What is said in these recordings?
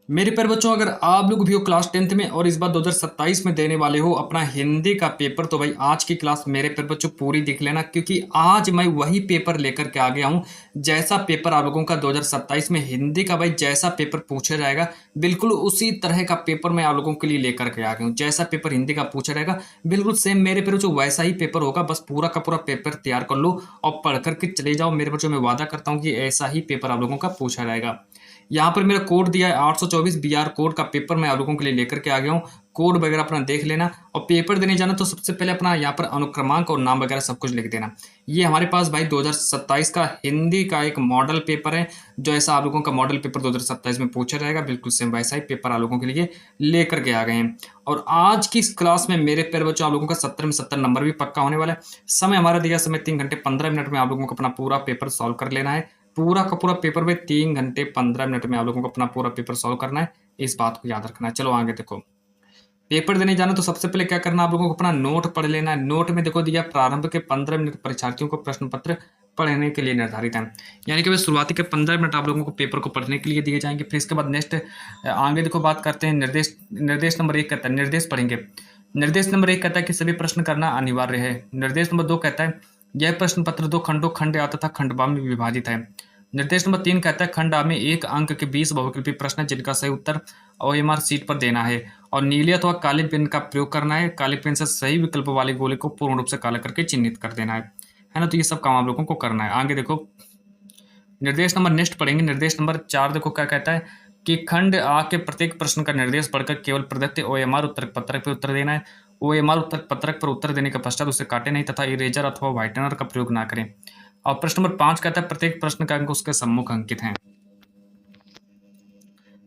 मेरे प्यारे बच्चों, अगर आप लोग भी हो क्लास 10th में और इस बार 2027 में देने वाले हो अपना हिंदी का पेपर, तो भाई आज की क्लास मेरे प्यारे बच्चों पूरी देख लेना, क्योंकि आज मैं वही पेपर लेकर के आ गया हूं जैसा पेपर आप लोगों का 2027 में हिंदी का भाई जैसा पेपर पूछा जाएगा, बिल्कुल उसी तरह का पेपर मैं आप लोगों के लिए लेकर के आ गया हूँ। जैसा पेपर हिंदी का पूछा जाएगा बिल्कुल सेम मेरे प्यारे बच्चों वैसा ही पेपर होगा। बस पूरा का पूरा पेपर तैयार कर लो और पढ़ करके चले जाओ। मेरे बच्चों, मैं वादा करता हूँ कि ऐसा ही पेपर आप लोगों का पूछा जाएगा। यहाँ पर मेरा कोड दिया है 824 BR कोड का पेपर मैं आप लोगों के लिए लेकर के आ गया हूँ। कोड वगैरह अपना देख लेना और पेपर देने जाना तो सबसे पहले अपना यहाँ पर अनुक्रमांक और नाम वगैरह सब कुछ लिख देना। ये हमारे पास भाई 2027 का हिंदी का एक मॉडल पेपर है, जो ऐसा आप लोगों का मॉडल पेपर 2027 में पूछा जाएगा, बिल्कुल सेम वैसा ही पेपर आप लोगों के लिए लेकर के आ गए हैं। और आज की इस क्लास में मेरे प्यारे बच्चों आप लोगों का 70 में 70 नंबर भी पक्का होने वाला है। समय हमारा दिया समय 3 घंटे 15 मिनट में आप लोगों को अपना पूरा पेपर सॉल्व कर लेना है। पूरा का पूरा पेपर में 3 घंटे 15 मिनट में आप लोगों को अपना पूरा पेपर सॉल्व करना है। इस बात को याद रखना है। चलो आगे देखो, पेपर देने जाना तो सबसे पहले क्या करना, आप लोगों को अपना नोट पढ़ लेना है। नोट में देखो दिया प्रारंभ के 15 मिनट परीक्षार्थियों को प्रश्न पत्र पढ़ने के लिए निर्धारित है, यानी कि शुरुआती के 15 मिनट आप लोगों को पेपर को पढ़ने के लिए दिए जाएंगे। फिर इसके बाद नेक्स्ट आगे देखो बात करते हैं निर्देश। निर्देश नंबर 1 कहता है, निर्देश पढ़ेंगे। निर्देश नंबर 1 कहता है कि सभी प्रश्न करना अनिवार्य है। निर्देश नंबर 2 कहता है यह प्रश्न पत्र 2 खंडों खंड आ तथा खंड बा में विभाजित है। निर्देश नंबर 3 कहता है खंड आ में 1 अंक के 20 बहुविकल्पी प्रश्न है, जिनका सही उत्तर OMR सीट पर देना है और नीले अथवा काले पेन का प्रयोग करना है। काले पेन से सही विकल्प वाले गोले को पूर्ण रूप से काला करके चिन्हित कर देना है ना। तो ये सब काम आप लोगों को करना है। आगे देखो, निर्देश नंबर नेक्स्ट पढ़ेंगे। निर्देश नंबर 4 देखो क्या कहता है कि खंड आ के प्रत्येक प्रश्न का निर्देश पढ़कर केवल प्रदत्त OMR उत्तर पत्रक पर उत्तर देना है। OMR उत्तर पत्रक पर उत्तर देने के पश्चात उसे काटे नहीं तथा इरेजर अथवा व्हाइटनर का प्रयोग ना करें। और प्रश्न नंबर 5 कहता है प्रत्येक प्रश्न का अंक उसके सम्मुख अंकित है।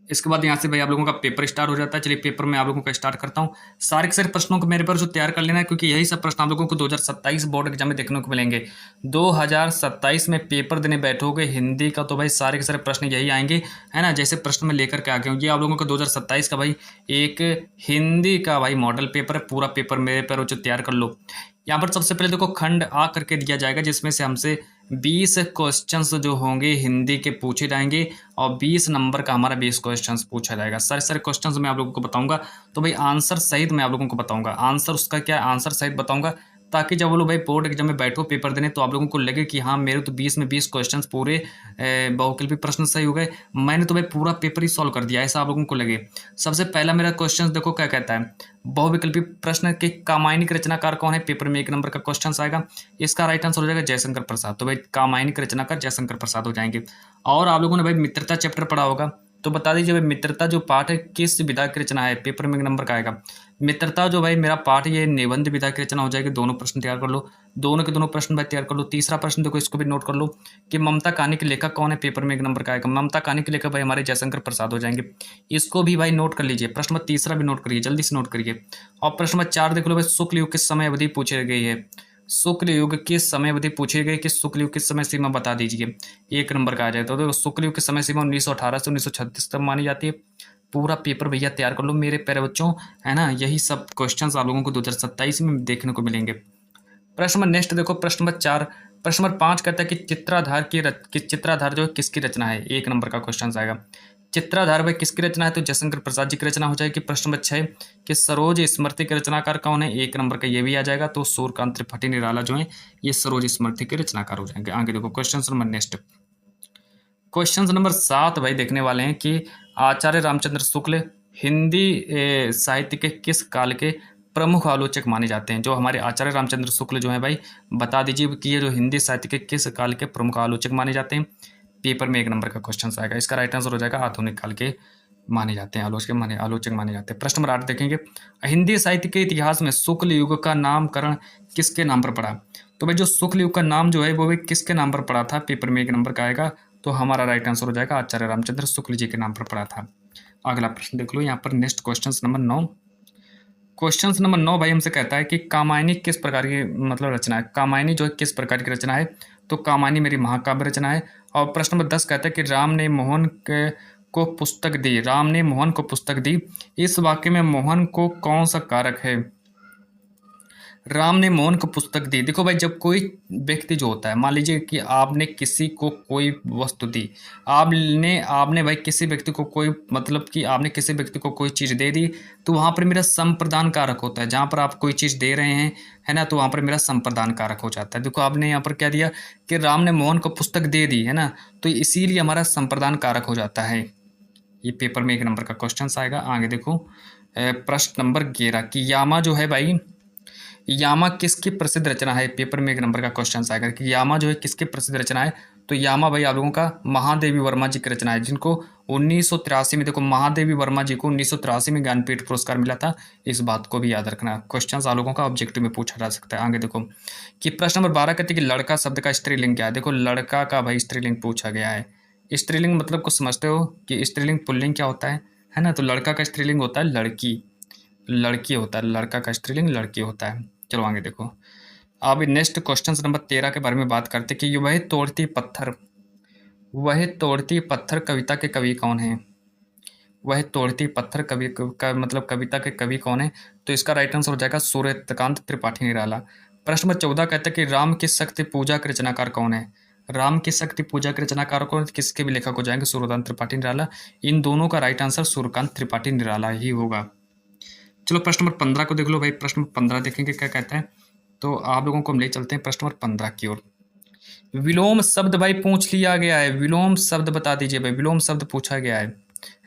इसके बाद यहाँ से भाई आप लोगों का पेपर स्टार्ट हो जाता है। चलिए पेपर में आप लोगों का स्टार्ट करता हूँ। सारे के सारे प्रश्नों को मेरे पर जो तैयार कर लेना है, क्योंकि यही सब प्रश्न आप लोगों को 2027 बोर्ड एग्जाम में देखने को मिलेंगे। 2027 में पेपर देने बैठोगे हिंदी का तो भाई सारे के सारे प्रश्न यही आएंगे, है ना। जैसे प्रश्न में लेकर के आ गया हूँ, ये आप लोगों का 2027 का भाई एक हिंदी का भाई मॉडल पेपर है। पूरा पेपर मेरे पर जो तैयार कर लो। यहाँ पर सबसे पहले देखो खंड आ करके दिया जाएगा, जिसमें से हमसे 20 क्वेश्चंस जो होंगे हिंदी के पूछे जाएंगे और 20 नंबर का हमारा 20 क्वेश्चंस पूछा जाएगा। सारे सारे क्वेश्चंस मैं आप लोगों को बताऊंगा, तो भाई आंसर सहित मैं आप लोगों को बताऊंगा। आंसर उसका क्या आंसर सहित बताऊंगा, ताकि जब वो लोग भाई बोर्ड एग्जाम में बैठो पेपर देने तो आप लोगों को लगे कि हाँ मेरे तो 20 में 20 क्वेश्चंस पूरे बहुविकल्पी प्रश्न सही हो गए, मैंने तो भाई पूरा पेपर ही सॉल्व कर दिया, ऐसा आप लोगों को लगे। सबसे पहला मेरा क्वेश्चन देखो क्या कहता है, बहुविकल्पी प्रश्न के कामायनिक रचनाकार कौन है। पेपर में 1 नंबर का क्वेश्चन आएगा, इसका राइट आंसर हो जाएगा जयशंकर प्रसाद। तो भाई कामायनिक रचनाकार जयशंकर प्रसाद हो जाएंगे। और आप लोगों ने भाई मित्रता चैप्टर पढ़ा होगा, तो बता दीजिए भाई मित्रता जो पाठ है किस विधा की रचना है। पेपर में 1 नंबर का आएगा मित्रता जो भाई मेरा पाठ, ये निबंध विधा की रचना हो जाएगी। दोनों प्रश्न तैयार कर लो, दोनों के दोनों प्रश्न भाई तैयार कर लो। तीसरा प्रश्न देखो, इसको भी नोट कर लो कि ममता कहानी के लेखक कौन है। पेपर में 1 नंबर का आएगा, ममता कहानी के लेखक भाई हमारे जयशंकर प्रसाद हो जाएंगे। इसको भी भाई नोट कर लीजिए। प्रश्न नंबर तीसरा भी नोट करिए, जल्दी से नोट करिए। और प्रश्न नंबर 4 देख लो भाई, शुक्ल युग किस समय अवधि पूछी गई है। शुक्ल युग किस समय अवधि पूछी गई कि शुक्ल युग किस समय सीमा बता दीजिए। 1 नंबर का आ जाए तो देखो शुक्ल युग की समय सीमा 1918 से 1936 तक मानी जाती है। पूरा पेपर भैया तैयार कर लो मेरे प्यारे बच्चों, है ना। यही सब क्वेश्चंस आप लोगों को 2027 में देखने को मिलेंगे। प्रश्न नंबर नेक्स्ट देखो, प्रश्न नंबर 4। प्रश्न नंबर 5 कहता है कि चित्राधार जो है किसकी रचना है। 1 नंबर का क्वेश्चन आएगा। चित्राधार भाई किसकी रचना है, तो जयशंकर प्रसाद जी की रचना हो जाएगी। प्रश्न नंबर 6 कि सरोज स्मृति के रचनाकार कौन है। 1 नंबर का ये भी आ जाएगा। तो सूर्यकांत त्रिपाठी निराला जो है ये सरोज स्मृति के रचनाकार हो जाएंगे। आगे देखो question number next, question number 7 भाई देखने वाले हैं कि आचार्य रामचंद्र शुक्ल हिंदी साहित्य के किस काल के प्रमुख आलोचक माने जाते हैं। जो हमारे आचार्य रामचंद्र शुक्ल जो है भाई बता दीजिए कि ये जो हिंदी साहित्य के किस काल के प्रमुख आलोचक माने जाते हैं। पेपर में 1 नंबर का क्वेश्चन आएगा, इसका राइट आंसर हो जाएगा आधुनिक काल के माने जाते हैं, आलोचक माने जाते हैं। प्रश्न नंबर 8 देखेंगे, हिंदी साहित्य के इतिहास में शुक्ल युग का नामकरण किसके नाम पर पड़ा। तो भाई जो शुक्ल युग का नाम जो है वो भाई किसके नाम पर पड़ा था। पेपर में 1 नंबर का आएगा, तो हमारा राइट आंसर हो जाएगा आचार्य रामचंद्र शुक्ल जी के नाम पर पड़ा था। अगला प्रश्न देख लो यहाँ पर next question number 9। Question number 9 भाई हमसे कहता है कि कामायनी किस प्रकार की मतलब रचना है। कामायनी जो है किस प्रकार की रचना है, तो कामायनी मेरी महाकाव्य रचना है। और प्रश्न नंबर 10 कहता है कि राम ने मोहन को पुस्तक दी। राम ने मोहन को पुस्तक दी, इस वाक्य में मोहन को कौन सा कारक है। राम ने मोहन को पुस्तक दी। देखो भाई, जब कोई व्यक्ति जो होता है, मान लीजिए कि आपने किसी को कोई वस्तु दी, आपने आपने भाई किसी व्यक्ति को कोई, मतलब कि आपने किसी व्यक्ति को कोई चीज़ दे दी, तो वहाँ पर मेरा संप्रदान कारक होता है। जहाँ पर आप कोई चीज़ दे रहे हैं, है ना, तो वहाँ पर मेरा संप्रदान कारक हो जाता है। देखो आपने यहाँ पर क्या दिया कि राम ने मोहन को पुस्तक दे दी, है ना, तो इसीलिए हमारा संप्रदान कारक हो जाता है। ये पेपर में 1 नंबर का क्वेश्चन आएगा। आगे देखो प्रश्न नंबर 11 कि यामा जो है भाई, यामा किसकी प्रसिद्ध रचना है। पेपर में 1 नंबर का क्वेश्चन आएगा कि यामा जो है किसकी प्रसिद्ध रचना है। तो यामा भाई आप लोगों का महादेवी वर्मा जी की रचना है, जिनको 1983 में, देखो महादेवी वर्मा जी को 1983 में ज्ञानपीठ पुरस्कार मिला था। इस बात को भी याद रखना। क्वेश्चन आप लोगों का ऑब्जेक्टिव में पूछा जा सकता है। आगे देखो कि प्रश्न नंबर 12 कहते हैं कि लड़का शब्द का स्त्रीलिंग क्या है। देखो लड़का का भाई स्त्रीलिंग पूछा गया है। स्त्रीलिंग मतलब को समझते हो कि स्त्रीलिंग पुल्लिंग क्या होता है ना। तो लड़का का स्त्रीलिंग होता है लड़की, लड़की होता है, लड़का का स्त्रीलिंग लड़की होता है। चलो आगे देखो। अब नेक्स्ट क्वेश्चन नंबर 13 के बारे में बात करते कि वह तोड़ती पत्थर, वह तोड़ती पत्थर कविता के कवि कौन है। वह तोड़ती पत्थर कवि का मतलब कविता के कवि कौन है। तो इसका राइट आंसर हो जाएगा सूर्यकांत त्रिपाठी निराला। प्रश्न नंबर 14 कहते हैं कि राम की शक्ति पूजा के रचनाकार कौन है। राम की शक्ति पूजा के रचनाकार कौन, किसके भी लेखक हो जाएंगे, सूर्यकांत त्रिपाठी निराला। इन दोनों का राइट आंसर सूर्यकांत त्रिपाठी निराला ही होगा। चलो प्रश्न नंबर 15 को देख लो भाई। प्रश्न नंबर 15 देखेंगे क्या कहता है। तो आप लोगों को हम ले चलते हैं प्रश्न नंबर 15 की ओर। विलोम शब्द भाई पूछ लिया गया है। विलोम शब्द बता दीजिए भाई। विलोम शब्द पूछा गया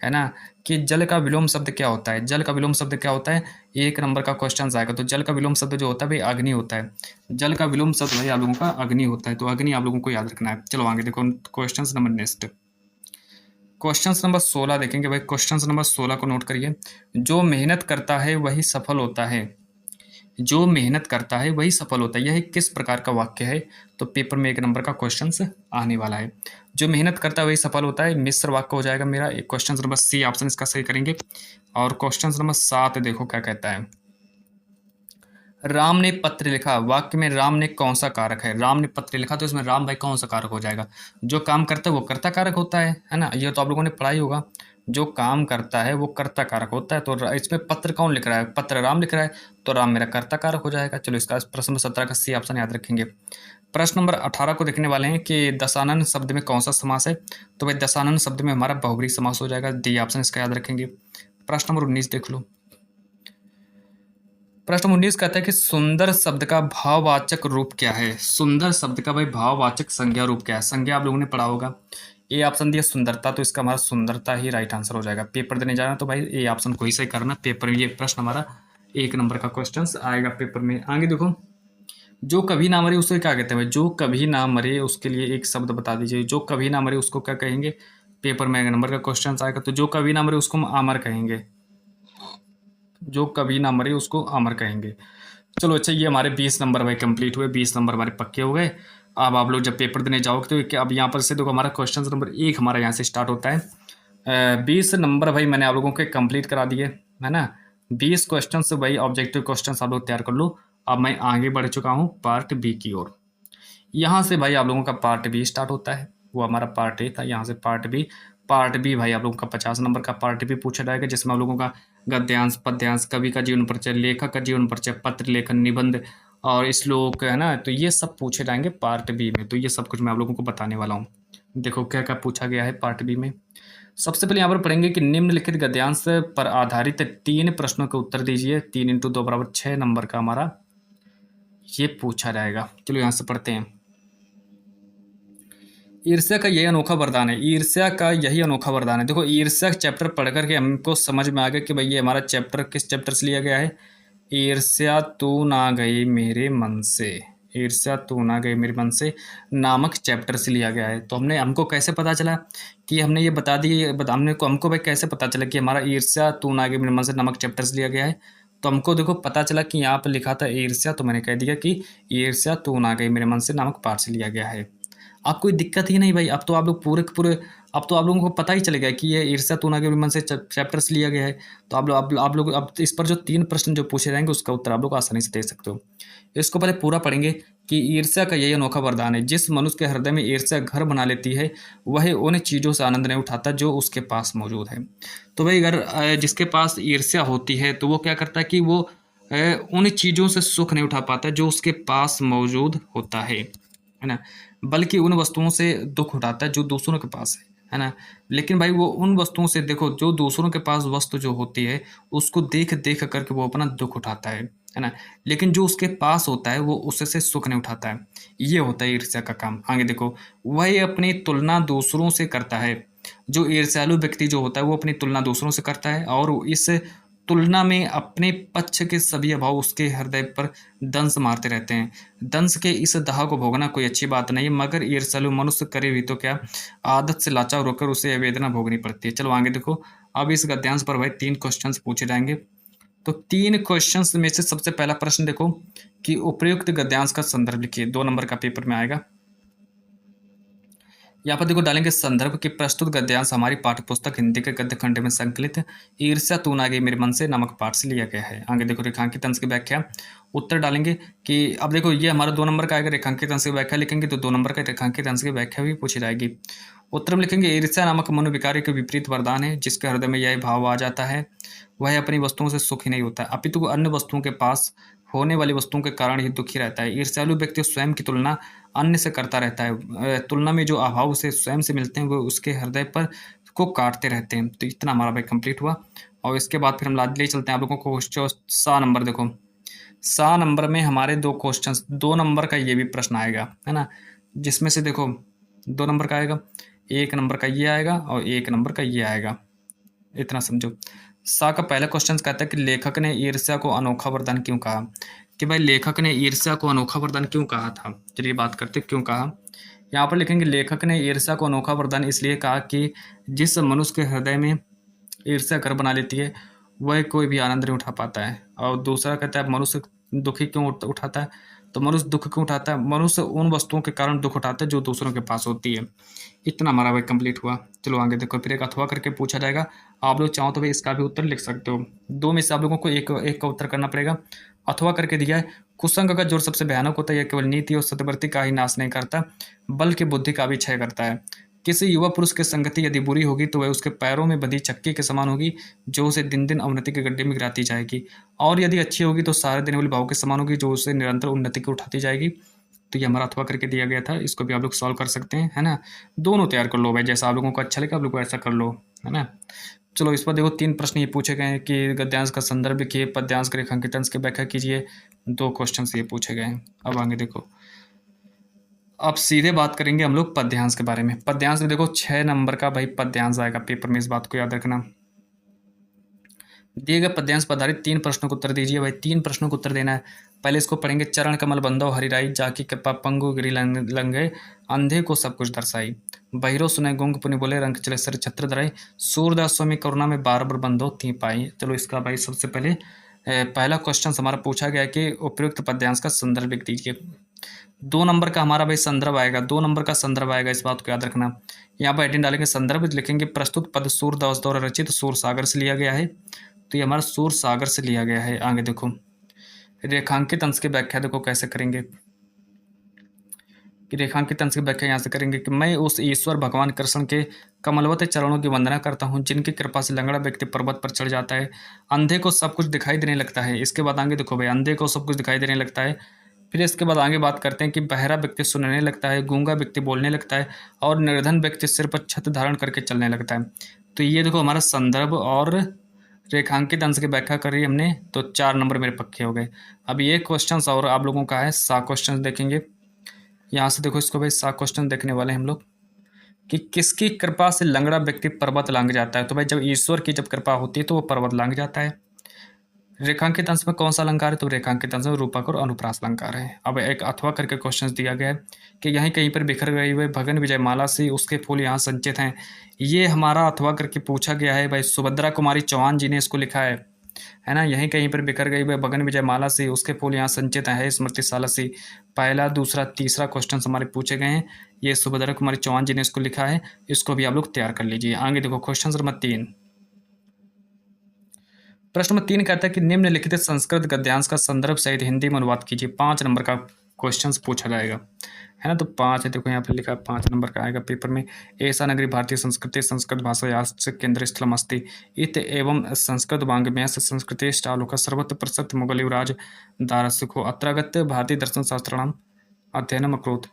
है ना, कि जल का विलोम शब्द क्या होता है। जल का विलोम शब्द क्या होता है, 1 नंबर का क्वेश्चन आएगा। तो जल का विलोम शब्द जो होता है भाई अग्नि होता है। जल का विलोम शब्द भाई आप लोगों का अग्नि होता है। तो अग्नि आप लोगों को याद रखना है। चलो आगे देखो question number next. Question number 16 देखेंगे भाई। क्वेश्चन नंबर 16 को नोट करिए। जो मेहनत करता है वही सफल होता है, जो मेहनत करता है वही सफल होता है। यह किस प्रकार का वाक्य है। तो पेपर में 1 नंबर का क्वेश्चन आने वाला है। जो मेहनत करता है वही सफल होता है, मिश्र वाक्य हो जाएगा मेरा। क्वेश्चन नंबर सी ऑप्शन इसका सही करेंगे। और क्वेश्चन नंबर 7 देखो क्या कहता है। राम ने पत्र लिखा, वाक्य में राम ने कौन सा कारक है। राम ने पत्र लिखा, तो इसमें राम भाई कौन सा कारक हो जाएगा। जो काम करता है वो कर्ता कारक होता है ना। ये तो आप लोगों ने पढ़ा ही होगा। जो काम करता है वो कर्ता कारक होता है। तो इसमें पत्र कौन लिख रहा है, पत्र राम लिख रहा है, तो राम मेरा कर्ता कारक हो जाएगा। चलो इसका प्रश्न नंबर 17 का सी ऑप्शन याद रखेंगे। प्रश्न नंबर 18 को देखने वाले हैं कि दशानन शब्द में कौन सा समास है। तो भाई दशानन शब्द में हमारा बहुब्रीहि समास हो जाएगा। डी ऑप्शन इसका याद रखेंगे। प्रश्न नंबर 19 देख लो। प्रश्न 19 कहता है कि सुंदर शब्द का भाववाचक रूप क्या है। सुंदर शब्द का भाई भाववाचक संज्ञा रूप क्या है। संज्ञा आप लोगों ने पढ़ा होगा। ए ऑप्शन दिया सुंदरता, तो इसका हमारा सुंदरता ही राइट आंसर हो जाएगा। पेपर देने जा रहा है तो भाई ए ऑप्शन को ही सही करना। पेपर में ये प्रश्न हमारा 1 नंबर का क्वेश्चन आएगा पेपर में। आगे देखो, जो कभी ना मरे उसे क्या कहते हैं। जो कभी ना मरे उसके लिए एक शब्द बता दीजिए। जो कभी ना मरे उसको क्या कहेंगे। पेपर में 1 नंबर का क्वेश्चन आएगा। तो जो कभी ना मरे उसको हम अमर कहेंगे। जो कभी ना मरे उसको अमर कहेंगे। चलो अच्छा, ये हमारे 20 नंबर भाई कंप्लीट हुए। 20 नंबर हमारे पक्के हो गए। अब आप लोग जब पेपर देने जाओगे तो अब यहाँ पर से देखो हमारा क्वेश्चन नंबर 1 हमारा यहाँ से स्टार्ट होता है। 20 नंबर भाई मैंने आप लोगों के कंप्लीट करा दिए, है ना। 20 क्वेश्चन से भाई ऑब्जेक्टिव क्वेश्चन आप लोग तैयार कर लो। अब मैं आगे बढ़ चुका हूँ पार्ट बी की ओर। यहाँ से भाई आप लोगों का पार्ट बी स्टार्ट होता है। वो हमारा पार्ट ए था, यहाँ से पार्ट बी। पार्ट बी भाई आप लोगों का 50 नंबर का पार्ट बी पूछा जाएगा, जिसमें आप लोगों का गद्यांश, पद्यांश, कवि का जीवन परिचय, लेखक का जीवन परिचय, पत्र लेखन, निबंध और श्लोक, है ना। तो ये सब पूछे जाएंगे पार्ट बी में। तो ये सब कुछ मैं आप लोगों को बताने वाला हूँ। देखो क्या क्या पूछा गया है पार्ट बी में। सबसे पहले यहाँ पर पढ़ेंगे कि निम्नलिखित गद्यांश पर आधारित 3 प्रश्नों के उत्तर दीजिए। 3 × 2 = 6 नंबर का हमारा ये पूछा जाएगा। चलो यहाँ से पढ़ते हैं। ईर्ष्या का यही अनोखा वरदान है। ईर्ष्या का यही अनोखा वरदान है। देखो ईर्ष्या चैप्टर पढ़ करके हमको समझ में आ गया कि भाई ये हमारा चैप्टर किस चैप्टर से लिया गया है। ईर्ष्या तू ना गई मेरे मन से, ईर्ष्या तू ना गई मेरे मन से नामक चैप्टर से लिया गया है। तो हमको कैसे पता चला कि हमने ये बता दी, हमको भाई कैसे पता चला कि हमारा ईर्ष्या तू ना गई मेरे मन से नामक चैप्टर से लिया गया है। तो हमको देखो पता चला कि यहाँ पर लिखा था ईर्ष्या, तो मैंने कह दिया कि ईर्ष्या तू ना गई मेरे मन से नामक पाठ से लिया गया है। अब कोई दिक्कत ही नहीं भाई। अब तो आप लोग पूरे अब तो आप लोगों को पता ही चलेगा कि ये ईर्ष्या तू ना गई मेरे मन से चैप्टर से लिया गया है। तो आप लोग अब इस पर जो 3 प्रश्न जो पूछे जाएंगे उसका उत्तर आप लोग आसानी से दे सकते हो। इसको पहले पूरा पढ़ेंगे कि ईर्ष्या का यही अनोखा वरदान है। जिस मनुष्य के हृदय में ईर्ष्या घर बना लेती है वह उन चीज़ों से आनंद नहीं उठाता जो उसके पास मौजूद है। तो भाई अगर जिसके पास ईर्ष्या होती है तो वो क्या करता है कि वो उन चीज़ों से सुख नहीं उठा पाता जो उसके पास मौजूद होता है ना? बल्कि उन वस्तुओं से दुःख उठाता है जो दूसरों के पास है ना? लेकिन भाई वो उन वस्तुओं से देखो जो दूसरों के पास वस्तु जो होती है, उसको देख-देख कर के वो अपना दुःख उठाता है ना? लेकिन जो उसके पास होता है वो उससे सुख नहीं उठाता है। ये होता है ईर्ष्या का काम। आगे देखो, वह अपनी तुलना दूसरों से करता है। जो ईर्ष्यालु व्यक्ति जो होता है वो अपनी तुलना दूसरों से करता है और इस तुलना में अपने पक्ष के सभी अभाव उसके हृदय पर दंश मारते रहते हैं। दंश के इस दाह को भोगना कोई अच्छी बात नहीं है, मगर ईर्ष्यालु मनुष्य करे भी तो क्या, आदत से लाचार होकर उसे यह वेदना भोगनी पड़ती है। चलो आगे देखो, अब इस गद्यांश पर भाई 3 क्वेश्चंस पूछे जाएँगे। तो 3 क्वेश्चंस में से सबसे पहला प्रश्न देखो कि उपयुक्त गद्यांश का संदर्भ लिखिए, 2 नंबर का पेपर में आएगा। यहाँ पर देखो डालेंगे संदर्भ कि प्रस्तुत गद्यांश हमारी पाठ्यपुस्तक हिंदी के गद्य खंड में संकलित ईर्ष्या तू ना गई मेरे मन से नामक पाठ से लिया गया है। आगे देखो रेखांकित अंश की व्याख्या, उत्तर डालेंगे कि अब देखो ये हमारा 2 नंबर का आएगा, रेखांकित अंश की व्याख्या लिखेंगे तो 2 नंबर का रेखांकित अंश की व्याख्या भी पूछी जाएगी। उत्तर में लिखेंगे ईर्ष्या नामक मनोविकारी के विपरीत वरदान है, जिसके हृदय में यह भाव आ जाता है वह अपनी वस्तुओं से सुखी नहीं होता, अपितु अन्य वस्तुओं के पास होने वाली वस्तुओं के कारण ही दुखी रहता है। ईर्ष्यालु व्यक्ति स्वयं की तुलना अन्य से करता रहता है। तुलना में जो अभाव उसे स्वयं से मिलते हैं वो उसके हृदय पर को काटते रहते हैं। तो इतना हमारा भाई कंप्लीट हुआ और इसके बाद फिर हम ले चलते हैं आप लोगों को क्वेश्चन 7 नंबर। देखो 7 नंबर में हमारे 2 क्वेश्चंस, 2 नंबर का ये भी प्रश्न आएगा, है ना? जिसमें से देखो 2 नंबर का आएगा, 1 नंबर का ये आएगा और 1 नंबर का ये आएगा। इतना समझो। सा का पहला क्वेश्चन कहता है कि लेखक ने ईर्ष्या को अनोखा वरदान क्यों कहा? कि भाई लेखक ने ईर्ष्या को अनोखा वरदान क्यों कहा था? चलिए बात करते क्यों कहा। यहाँ पर लिखेंगे लेखक ने ईर्ष्या को अनोखा वरदान इसलिए कहा कि जिस मनुष्य के हृदय में ईर्ष्या घर बना लेती है वह कोई भी आनंद नहीं उठा पाता है। और दूसरा कहता है मनुष्य दुखी क्यों उठाता है? तो मनुष्य दुख क्यों उठाता है? मनुष्य उन वस्तुओं के कारण दुख उठाता है जो दूसरों के पास होती है। इतना हमारा भाई कंप्लीट हुआ। चलो आगे देखो, फिर एक अथवा करके पूछा जाएगा। आप लोग चाहो तो भाई इसका भी उत्तर लिख सकते हो। 2 में से आप लोगों को एक एक का उत्तर करना पड़ेगा। अथवा करके दिया है, कुसंग का जोर सबसे भयानक होता है, यह केवल नीति और सतवर्ती का ही नाश नहीं करता बल्कि बुद्धि का भी क्षय करता है। किसी युवा पुरुष की संगति यदि बुरी होगी तो वह उसके पैरों में बंधी चक्की के समान होगी जो उसे दिन दिन अवनति के गड्ढे में गिराती जाएगी, और यदि अच्छी होगी तो सहारे देने वाले भाव के समान होगी जो उसे निरंतर उन्नति की उठाती जाएगी। तो ये हमारा अथवा करके दिया गया था, इसको भी आप लोग सॉल्व कर सकते हैं, है ना? दोनों तैयार कर लो भाई, जैसा आप लोगों को अच्छा लगे आप लोग ऐसा कर लो, है ना? चलो इस पर देखो 3 प्रश्न ये पूछे गए हैं कि गद्यांश का संदर्भ लिखिए, पद्यांश के रेखांकित अंश की व्याख्या कीजिए। 2 क्वेश्चन ये पूछे गए हैं। अब आगे देखो, अब सीधे बात करेंगे हम लोग पद्यांश के बारे में। पद्यांश में देखो 6 नंबर का भाई पद्यांश आएगा पेपर में, इस बात को याद रखना। दिए गए पद्यांश पर आधारित 3 प्रश्नों को उत्तर दीजिए। भाई 3 प्रश्नों को उत्तर देना है। पहले इसको पढ़ेंगे, चरण कमल बंदो हरिराई जाकी कृपा पंगु गिरी लंगे अंधे को सब कुछ दर्शाई, बहिरो सुने गुंग पुनि बोले रंग चले सर छत्र धराई, सूरदास स्वामी करुणा में बार बार बंदो थी पाई। चलो इसका भाई सबसे पहले पहला क्वेश्चन हमारा पूछा गया है कि उपयुक्त पद्यांश का संदर्भ लिख दीजिए। 2 नंबर का हमारा भाई संदर्भ आएगा, 2 नंबर का संदर्भ आएगा, इस बात को याद रखना। यहाँ पर हेडिंग डालेंगे संदर्भ, लिखेंगे प्रस्तुत पद सूरदास द्वारा रचित सूर सागर से लिया गया है। तो ये हमारा सूर सागर से लिया गया है। आगे देखो रेखांकित अंश की व्याख्या देखो कैसे करेंगे कि रेखांकित अंश की व्याख्या यहाँ से करेंगे कि मैं उस ईश्वर भगवान कृष्ण के कमलवत चरणों की वंदना करता हूँ जिनकी कृपा से लंगड़ा व्यक्ति पर्वत पर चढ़ जाता है, अंधे को सब कुछ दिखाई देने लगता है। इसके बाद आगे देखो भाई, अंधे को सब कुछ दिखाई देने लगता है। फिर इसके बाद आगे बात करते हैं कि बहरा व्यक्ति सुनने लगता है, गूंगा व्यक्ति बोलने लगता है और निर्धन व्यक्ति सिर पर छत धारण करके चलने लगता है। तो ये देखो हमारा संदर्भ और रेखांकित अंश की व्याख्या करी हमने, तो 4 नंबर मेरे पक्के हो गए। अब ये क्वेश्चंस और आप लोगों का है 7 क्वेश्चन देखेंगे। यहाँ से देखो इसको भाई 7 क्वेश्चन देखने वाले हैं हम लोग कि किसकी कृपा से लंगड़ा व्यक्ति पर्वत लांघ जाता है। तो भाई जब ईश्वर की जब कृपा होती है तो वो पर्वत लांघ जाता है। रेखांकित अंश में कौन सा अलंकार है? तो रेखांकित अंश में रूपक और अनुप्रास अलंकार है। अब एक अथवा करके क्वेश्चन दिया गया है कि यहीं कहीं पर बिखर गई हुए भगन विजय माला से उसके फूल यहाँ संचित हैं। ये हमारा अथवा करके पूछा गया है भाई, सुभद्रा कुमारी चौहान जी ने इसको लिखा है ना? यहीं कहीं पर बिखर गई हुए भगन विजय माला से उसके फूल यहाँ संचित है स्मृतिशाला से। पहला दूसरा तीसरा क्वेश्चन हमारे पूछे गए हैं, ये सुभद्रा कुमारी चौहान जी ने इसको लिखा है, इसको भी आप लोग तैयार कर लीजिए। आगे देखो क्वेश्चन नंबर 3, प्रश्न नंबर 3 कहता है कि निम्नलिखित संस्कृत गद्यांश का संदर्भ सहित हिंदी में अनुवाद कीजिए। 5 नंबर का क्वेश्चंस पूछा जाएगा, है ना। तो 5 है, देखो यहाँ पे लिखा है 5 नंबर का आएगा पेपर में। एषा नगरी भारतीय संस्कृति संस्कृत भाषायाश्च केन्द्रस्थलमस्ति इत एवं संस्कृत वाङ्मयस्य संस्कृतेश्चालोकः सर्वत्र प्रसिद्ध मुगल युवराज दारशुको अत्रागत्य भारतीय दर्शनशास्त्राणाम् अध्ययनम् अकरोत्।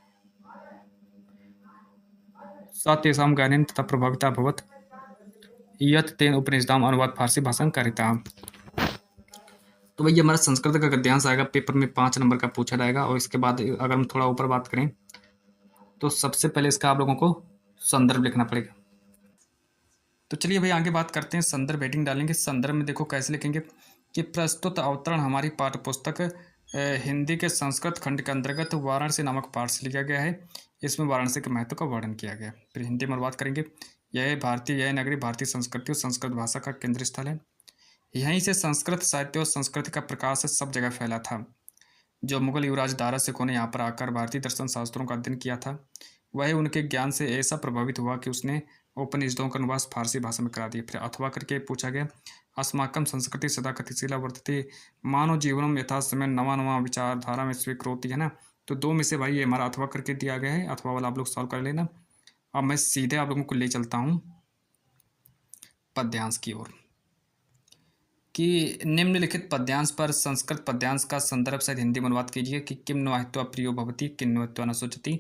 सा तेषां ज्ञानेन तथा प्रभाविता अभवत् यत् तेन उपनिषदाम् अनुवाद फारसी भाषां कारितः। तो भैया हमारा संस्कृत का गद्यांश आएगा पेपर में 5 नंबर का पूछा जाएगा। और इसके बाद अगर हम थोड़ा ऊपर बात करें तो सबसे पहले इसका आप लोगों को संदर्भ लिखना पड़ेगा। तो चलिए भाई आगे बात करते हैं। संदर्भ हेडिंग डालेंगे। संदर्भ में देखो कैसे लिखेंगे कि प्रस्तुत अवतरण हमारी पाठ्य पुस्तक हिंदी के संस्कृत खंड के अंतर्गत वाराणसी नामक पाठ से लिया गया है। इसमें वाराणसी के महत्व का वर्णन किया गया है। फिर हिंदी में बात करेंगे, यह नगरी भारतीय संस्कृति और संस्कृत भाषा का केंद्र स्थल है। यहीं से संस्कृत साहित्य और संस्कृति का प्रकाश सब जगह फैला था। जो मुगल युवराज दारा सिकों ने यहाँ पर आकर भारतीय दर्शन शास्त्रों का अध्ययन किया था, वह उनके ज्ञान से ऐसा प्रभावित हुआ कि उसने उपनिषदों का अनुवाद फारसी भाषा में करा दिया। फिर अथवा करके पूछा गया, अस्माकं संस्कृति सदा कथिशीला वर्तते मानव जीवनम यथा समय नवा नवा विचारधारा में स्वीकृति, है ना। तो 2 में से भाई ये हमारा अथवा करके दिया गया है। अथवा वाला आप लोग सॉल्व कर लेना। अब मैं सीधे आप लोगों को ले चलता हूँ पद्यांश की ओर कि निम्नलिखित पद्यांश पर संस्कृत पद्यांश का संदर्भ सहित हिंदी में अनुवाद कीजिए कि किम नो हित्वा प्रियो भवति किम नो हित्वा न शुचति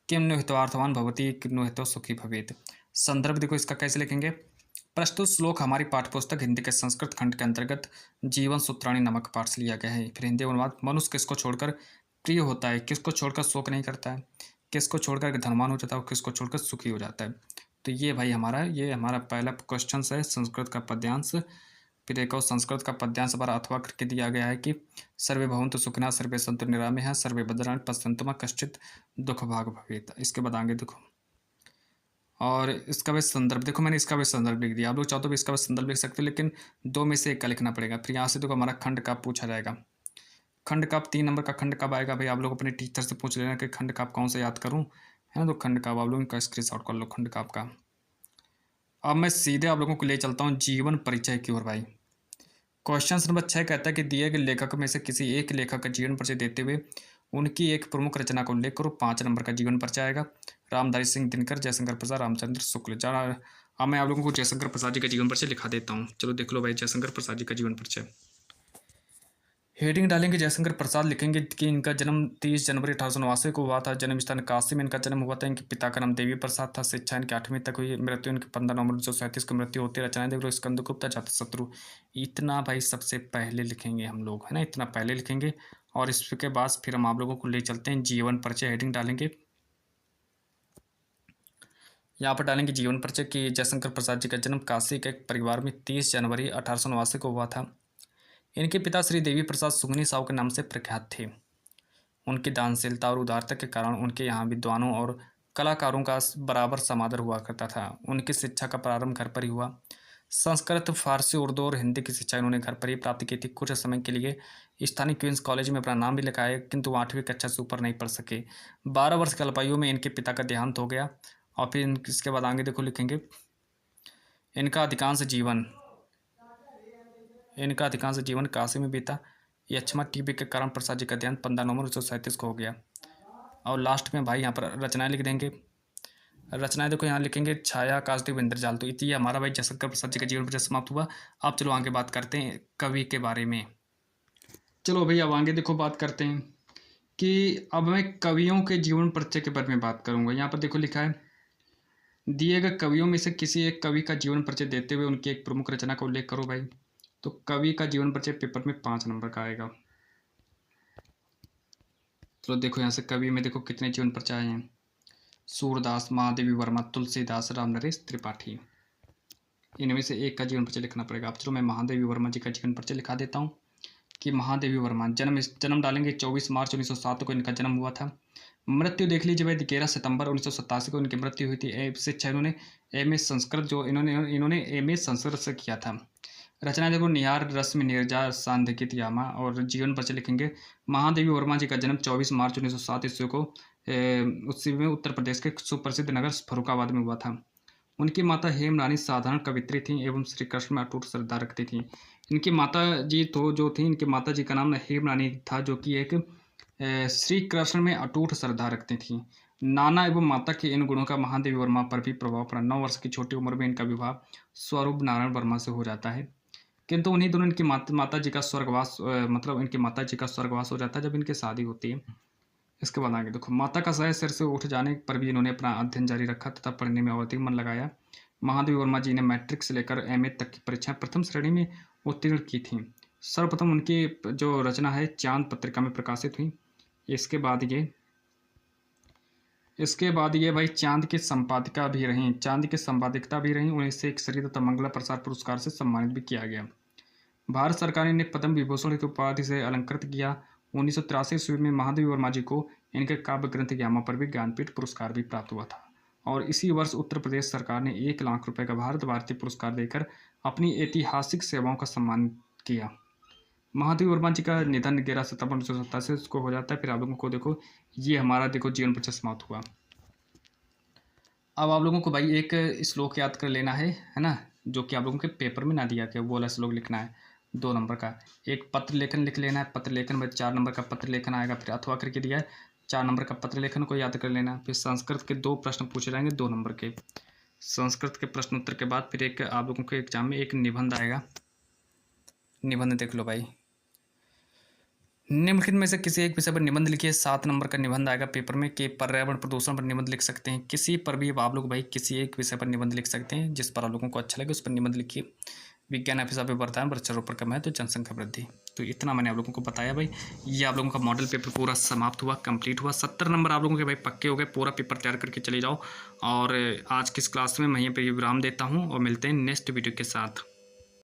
किम नो हित्वार्थवान भवति किम नो हित्वा सुखी भवेत्। संदर्भ देखो इसका कैसे लिखेंगे। प्रस्तुत श्लोक हमारी पाठ्यपुस्तक हिंदी के संस्कृत खंड के अंतर्गत जीवन सूत्राणी नामक पाठ से लिया गया है। फिर हिंदी अनुवाद, मनुष्य किसको छोड़कर प्रिय होता है, किसको छोड़कर शोक नहीं करता है, किसको छोड़कर धनवान हो जाता है और किसको छोड़कर सुखी हो जाता है। तो ये भाई हमारा पहला क्वेश्चन है संस्कृत का पद्यांश। फिर एक और संस्कृत का पद्यांश हमारा अथवा करके दिया गया है कि सर्वे भवन्तु सुखिनः सर्वे सन्तु निरामयाः सर्वे भद्राणि पश्यन्तु मा कश्चित् दुःख भाग भवेत्। इसके बाद आगे देखो, और इसका भी संदर्भ देखो, मैंने इसका भी संदर्भ लिख दिया। आप लोग चाहो तो भी इसका भी संदर्भ लिख सकते हो, लेकिन 2 में से एक का लिखना पड़ेगा। फिर यहाँ से देखो हमारा खंड काप पूछा जाएगा। खंड काप 3 नंबर का खंड काप आएगा भाई। आप लोग अपने टीचर से पूछ लेना कि खंड काप कौन सा याद करूँ, है ना। तो खंड काप आप लोग इनका स्क्रीनशॉट कर लो खंड काप का। अब मैं सीधे आप लोगों को ले चलता हूँ जीवन परिचय की ओर भाई। क्वेश्चन नंबर 6 कहता है कि दिए गए लेखक में से किसी एक लेखक का जीवन परिचय देते हुए उनकी एक प्रमुख रचना को उल्लेख करो। 5 नंबर का जीवन परिचय आएगा। रामधारी सिंह दिनकर, जयशंकर प्रसाद, रामचंद्र शुक्ल। अब मैं आप लोगों को जयशंकर प्रसाद जी का जीवन परिचय लिखा देता हूँ। चलो देख लो भाई जयशंकर प्रसाद जी का जीवन परिचय। हेडिंग डालेंगे जयशंकर प्रसाद, लिखेंगे कि इनका जन्म 30 जनवरी 1889 को हुआ था। जन्म स्थान काशी में इनका जन्म हुआ था। इनके पिता का नाम देवी प्रसाद था। शिक्षा इनकी 8वीं तक हुई। मृत्यु इनकी 15 नवंबर 1937 को मृत्यु होती है। रचनाएं देख लो, स्कंदगुप्त, अजातशत्रु। इतना भाई सबसे पहले लिखेंगे हम लोग, है ना, इतना पहले लिखेंगे। और इसके बाद फिर हम आप लोगों को ले चलते हैं जीवन परिचय। हेडिंग डालेंगे, यहाँ पर डालेंगे जीवन परिचय कि जयशंकर प्रसाद जी का जन्म काशी के एक परिवार में 30 जनवरी 1889 को हुआ था। इनके पिता श्री देवी प्रसाद सुगनी साहू के नाम से प्रख्यात थे। उनकी दानशीलता और उदारता के कारण उनके यहाँ विद्वानों और कलाकारों का बराबर समादर हुआ करता था। उनकी शिक्षा का प्रारंभ घर पर ही हुआ। संस्कृत, फारसी, उर्दू और हिंदी की शिक्षा इन्होंने घर पर ही प्राप्त की थी। कुछ समय के लिए स्थानीय क्वींस कॉलेज में अपना नाम भी लिखाया, किंतु 8वीं कक्षा से ऊपर नहीं पढ़ सके। 12 वर्ष की अल्पायु में इनके पिता का देहांत हो गया। और फिर इसके बाद आगे देखो लिखेंगे, इनका अधिकांश जीवन काशी में बीता। यक्षमा टीबी के कारण प्रसाद जी का देहांत 15 नवंबर 1937 को हो गया। और लास्ट में भाई यहाँ पर रचनाएं लिख देंगे। रचनाएं देखो यहाँ लिखेंगे छाया, आकाशदीप, इंद्रजाल। तो इतनी हमारा भाई जयशंकर प्रसाद जी का जीवन परिचय समाप्त हुआ। अब चलो आगे बात करते हैं कवि के बारे में। चलो भाई अब आगे देखो बात करते हैं कि अब मैं कवियों के जीवन परिचय के बारे में बात करूँगा। यहाँ पर देखो लिखा है, दिए गए कवियों में से किसी एक कवि का जीवन परिचय देते हुए उनकी एक प्रमुख रचना का उल्लेख करो भाई। तो कवि का जीवन परिचय पेपर में 5 नंबर का आएगा। तो देखो यहाँ से कवि में देखो कितने जीवन परिचय हैं। सूरदास, महादेवी वर्मा, तुलसीदास, रामनरेश त्रिपाठी। इनमें से एक का जीवन परिचय लिखना पड़ेगा। अब चलो मैं महादेवी वर्मा जी का जीवन परिचय लिखा देता हूँ कि महादेवी वर्मा जन्म डालेंगे 24 मार्च 1907 को इनका जन्म हुआ था। मृत्यु देख लीजिए भाई 11 सितंबर 1987 को इनकी मृत्यु हुई थी। शिक्षा इन्होंने एमए संस्कृत एमए संस्कृत से किया था। रचना देखो, निहार, रश्मि, नीरजा, सांध्याकित, यामा। और जीवन परिचय लिखेंगे, महादेवी वर्मा जी का जन्म 24 मार्च 1907 ईस्वी को उसी में उत्तर प्रदेश के सुप्रसिद्ध नगर फर्रुखाबाद में हुआ था। उनकी माता हेम रानी साधारण कवित्री थीं एवं श्री कृष्ण में अटूट श्रद्धा रखती थीं। इनकी माता जी जो थी, इनकी माता जी का नाम हेम रानी था, जो कि एक श्री कृष्ण में अटूट श्रद्धा रखती थीं। नाना एवं माता के इन गुणों का महादेवी वर्मा पर भी प्रभाव पड़ा। 9 वर्ष की छोटी उम्र में इनका विवाह स्वरूप नारायण वर्मा से हो जाता है। किंतु उन्हीं दिनों इनकी माता जी का स्वर्गवास मतलब इनकी माता जी का स्वर्गवास हो जाता है जब इनकी शादी होती है। इसके बाद आगे देखो, माता का शय सिर से उठ जाने पर भी इन्होंने अपना अध्ययन जारी रखा तथा पढ़ने में और अधिक मन लगाया। महादेवी वर्मा जी ने मैट्रिक से लेकर एमए तक की परीक्षाएं प्रथम श्रेणी में उत्तीर्ण की थीं। सर्वप्रथम उनकी जो रचना है चांद पत्रिका में प्रकाशित हुई। इसके बाद ये भाई चांद की संपादिका भी रहीं। उन्हें से एक श्री तथा मंगला प्रसाद पुरस्कार से सम्मानित भी किया गया। भारत सरकार ने इन्हें पद्म विभूषण की उपाधि से अलंकृत किया। 1983 ईस्वी में महादेवी वर्मा जी को इनके काव्य ग्रंथ ज्ञामा पर भी ज्ञानपीठ पुरस्कार भी प्राप्त हुआ था। और इसी वर्ष उत्तर प्रदेश सरकार ने 1 लाख रुपए का भारत भारती पुरस्कार देकर अपनी ऐतिहासिक सेवाओं का सम्मान किया। महादेवी वर्मा जी का निधन 11 सितंबर 1987 को हो जाता है। फिर आप लोगों को देखो, ये हमारा देखो जीवन परिचय समाप्त हुआ। अब आप लोगों को भाई एक श्लोक याद कर लेना है ना, जो कि आप लोगों के पेपर में ना दिया गया, वो वाला श्लोक लिखना है 2 नंबर का। एक पत्र लेखन लिख लेना है, पत्र लेखन में 4 नंबर का पत्र लेखन आएगा। फिर अथवा करके दिया है 4 नंबर का पत्र लेखन को याद कर लेना। फिर संस्कृत के 2 प्रश्न पूछे जाएंगे 2 नंबर के। संस्कृत के प्रश्न उत्तर के बाद फिर एक आप लोगों के एग्जाम में एक निबंध आएगा। निबंध देख लो भाई, निम्नलिखित में से किसी एक विषय पर निबंध लिखिए। 7 नंबर का निबंध आएगा पेपर में कि पर्यावरण प्रदूषण पर निबंध लिख सकते हैं। किसी पर भी आप लोग भाई किसी एक विषय पर निबंध लिख सकते हैं, जिस पर आप लोगों को अच्छा लगे उस पर निबंध लिखिए। विज्ञान अभिशाप वर्तमान वृक्षारोपण कम है तो जनसंख्या वृद्धि। तो इतना मैंने आप लोगों को बताया भाई। ये आप लोगों का मॉडल पेपर पूरा समाप्त हुआ, कंप्लीट हुआ। 70 नंबर आप लोगों के भाई पक्के हो गए। पूरा पेपर तैयार करके चले जाओ। और आज की इस क्लास में मैं यहीं पर विराम देता हूँ और मिलते हैं नेक्स्ट वीडियो के साथ।